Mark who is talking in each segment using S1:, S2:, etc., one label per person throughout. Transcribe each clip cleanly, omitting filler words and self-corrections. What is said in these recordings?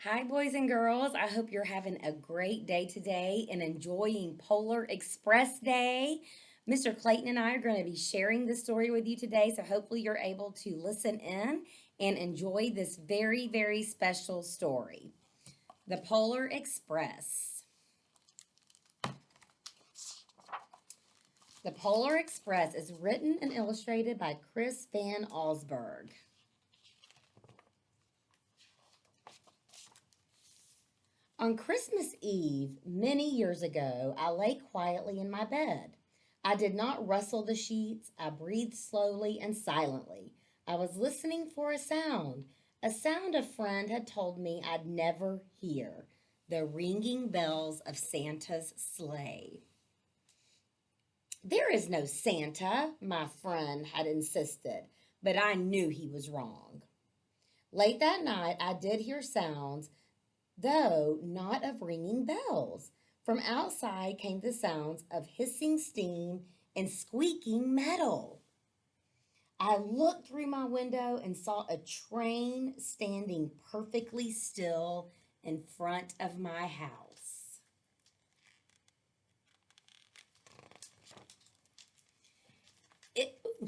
S1: Hi, boys and girls. I hope you're having a great day today and enjoying Polar Express Day. Mr. Clayton and I are going to be sharing this story with you today, so hopefully you're able to listen in and enjoy this very, very special story. The Polar Express. The Polar Express is written and illustrated by Chris Van Allsburg. On Christmas Eve, many years ago, I lay quietly in my bed. I did not rustle the sheets. I breathed slowly and silently. I was listening for a sound a friend had told me I'd never hear the ringing bells of Santa's sleigh. There is no Santa, my friend had insisted, but I knew he was wrong. Late that night, I did hear sounds, though not of ringing bells. From outside came the sounds of hissing steam and squeaking metal. I looked through my window and saw a train standing perfectly still in front of my house.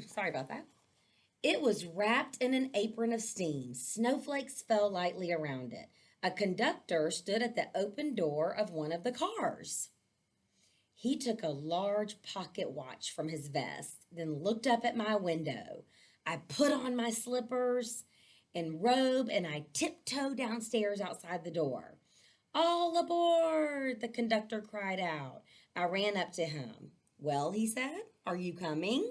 S1: Sorry about that. It was wrapped in an apron of steam. Snowflakes fell lightly around it. A conductor stood at the open door of one of the cars. He took a large pocket watch from his vest, then looked up at my window. I put on my slippers and robe and I tiptoed downstairs outside the door. All aboard, the conductor cried out. I ran up to him. Well, he said, are you coming?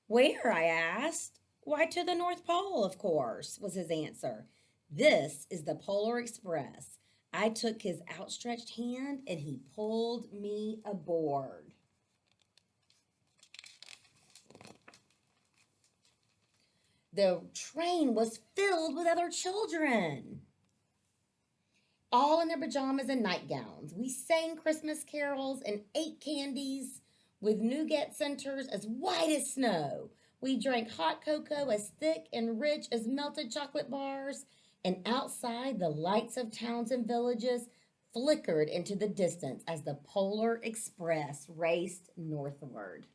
S1: Where? I asked. Why, to the North Pole, of course, was his answer. This is the Polar Express. I took his outstretched hand and he pulled me aboard. The train was filled with other children, all in their pajamas and nightgowns. We sang Christmas carols and ate candies with nougat centers as white as snow. We drank hot cocoa as thick and rich as melted chocolate bars, and outside the lights of towns and villages flickered into the distance as the Polar Express raced northward.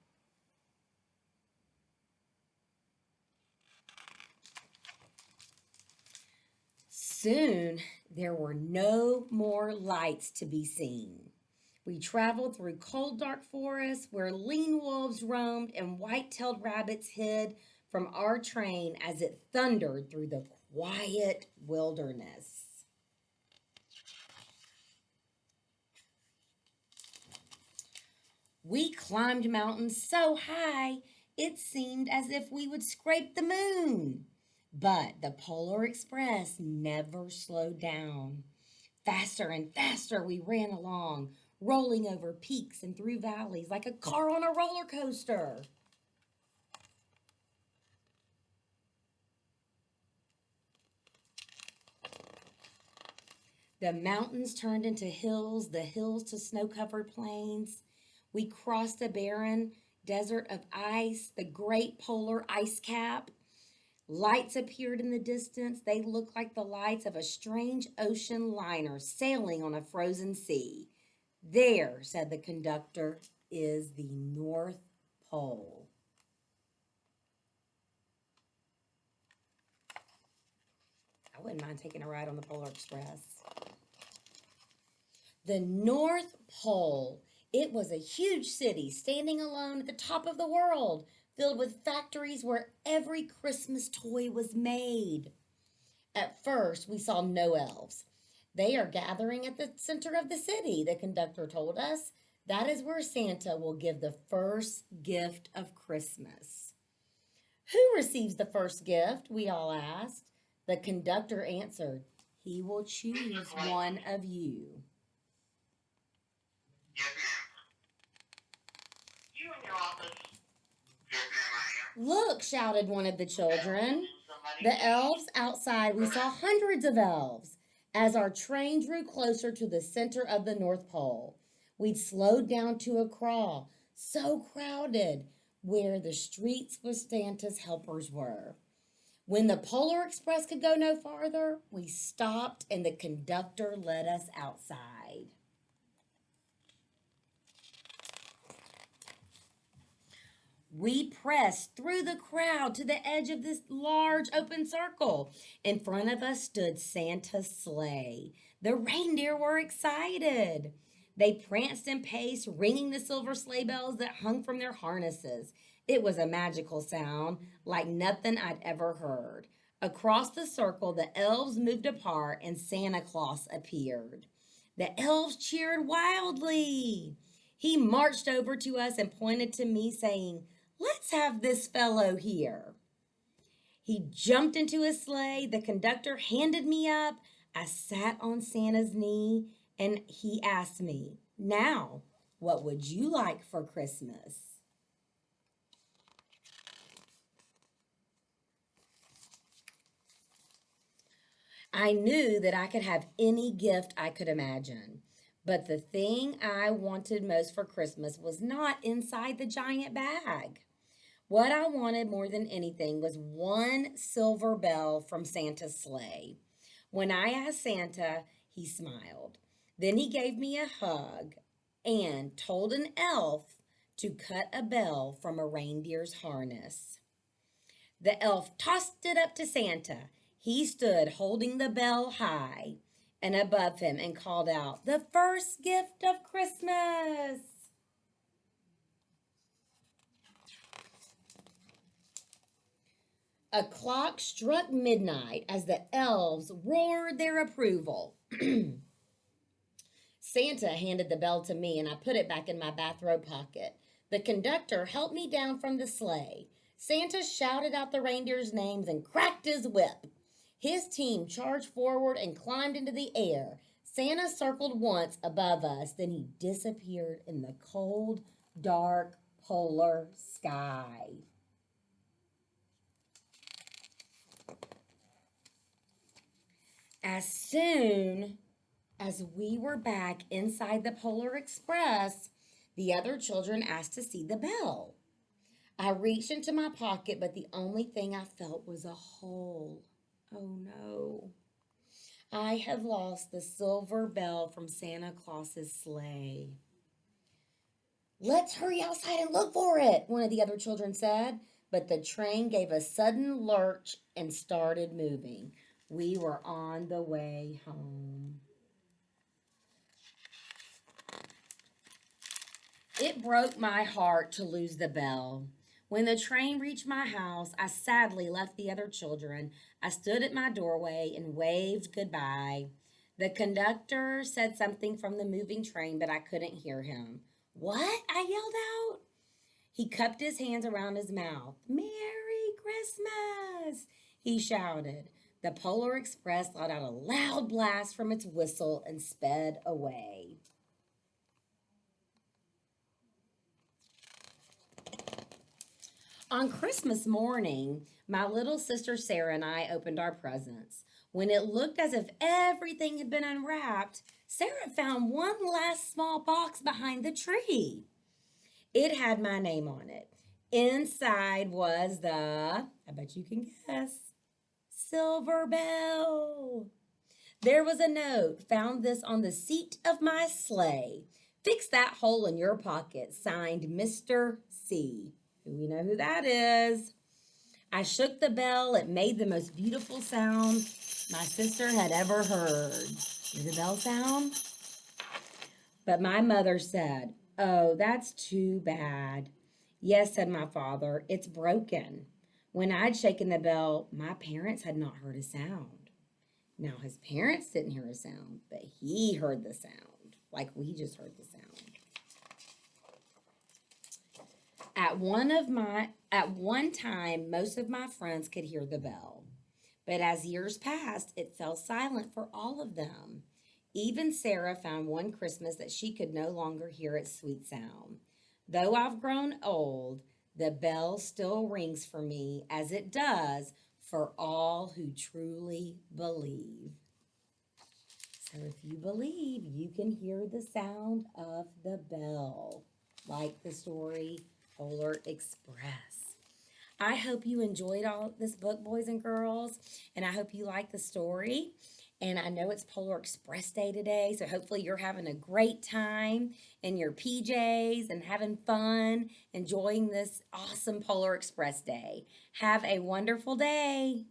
S1: Soon there were no more lights to be seen. We traveled through cold, dark forests where lean wolves roamed and white tailed rabbits hid from our train as it thundered through the quiet wilderness. We climbed mountains so high it seemed as if we would scrape the moon. But the Polar Express never slowed down. Faster and faster we ran along, rolling over peaks and through valleys like a car on a roller coaster. The mountains turned into hills, the hills to snow covered plains. We crossed a barren desert of ice, the great polar ice cap. Lights appeared in the distance. They looked like the lights of a strange ocean liner sailing on a frozen sea. There, said the conductor, is the North Pole. I wouldn't mind taking a ride on the Polar Express. The North Pole. It was a huge city standing alone at the top of the world, filled with factories where every Christmas toy was made. At first, we saw no elves. They are gathering at the center of the city, the conductor told us. That is where Santa will give the first gift of Christmas. Who receives the first gift? We all asked. The conductor answered, he will choose one of you.
S2: Yes, ma'am. You in your office? Yes, ma'am,
S1: Look, shouted one of the
S2: I am.
S1: children.
S2: Somebody
S1: The
S2: please.
S1: elves outside, we saw hundreds of elves. As our train drew closer to the center of the North Pole, we'd slowed down to a crawl, so crowded, where the streets with Santa's helpers were. When the Polar Express could go no farther, we stopped and the conductor let us outside. We pressed through the crowd to the edge of this large open circle. In front of us stood Santa's sleigh. The reindeer were excited. They pranced and paced, ringing the silver sleigh bells that hung from their harnesses. It was a magical sound, like nothing I'd ever heard. Across the circle, the elves moved apart and Santa Claus appeared. The elves cheered wildly. He marched over to us and pointed to me, saying, "Let's have this fellow here." He jumped into his sleigh. The conductor handed me up. I sat on Santa's knee and he asked me, "Now, what would you like for Christmas?" I knew that I could have any gift I could imagine. But the thing I wanted most for Christmas was not inside the giant bag. What I wanted more than anything was one silver bell from Santa's sleigh. When I asked Santa, he smiled. Then he gave me a hug and told an elf to cut a bell from a reindeer's harness. The elf tossed it up to Santa. He stood holding the bell high and above him and called out, "The first gift of Christmas." A clock struck midnight as the elves roared their approval. Santa handed the bell to me and I put it back in my bathrobe pocket. The conductor helped me down from the sleigh. Santa shouted out the reindeers' names and cracked his whip. His team charged forward and climbed into the air. Santa circled once above us, then he disappeared in the cold, dark, polar sky. As soon as we were back inside the Polar Express, the other children asked to see the bell. I reached into my pocket, but the only thing I felt was a hole. Oh no. I had lost the silver bell from Santa Claus's sleigh. "Let's hurry outside and look for it," one of the other children said. But the train gave a sudden lurch and started moving. We were on the way home. It broke my heart to lose the bell. When the train reached my house, I sadly left the other children. I stood at my doorway and waved goodbye. The conductor said something from the moving train, but I couldn't hear him. "What?" I yelled out. He cupped his hands around his mouth. "Merry Christmas!" he shouted. The Polar Express let out a loud blast from its whistle and sped away. On Christmas morning, my little sister Sarah and I opened our presents. When it looked as if everything had been unwrapped, Sarah found one last small box behind the tree. It had my name on it. Inside was I bet you can guess, silver bell. There was a note. "Found this on the seat of my sleigh. Fix that hole in your pocket." Signed, Mr. C. We know who that is. I shook the bell. It made the most beautiful sound my sister had ever heard. Hear the bell sound? But my mother said, "Oh, that's too bad." "Yes," said my father, "it's broken." When I'd shaken the bell, my parents had not heard a sound. Now, his parents didn't hear a sound, but he heard the sound, like we just heard the sound. At one time, most of my friends could hear the bell. But as years passed, it fell silent for all of them. Even Sarah found one Christmas that she could no longer hear its sweet sound. Though I've grown old, the bell still rings for me as it does for all who truly believe. So if you believe, you can hear the sound of the bell, like the story Polar Express. I hope you enjoyed all this book, boys and girls, and I hope you like the story. And I know it's Polar Express Day today, so hopefully you're having a great time in your PJs and having fun, enjoying this awesome Polar Express Day. Have a wonderful day.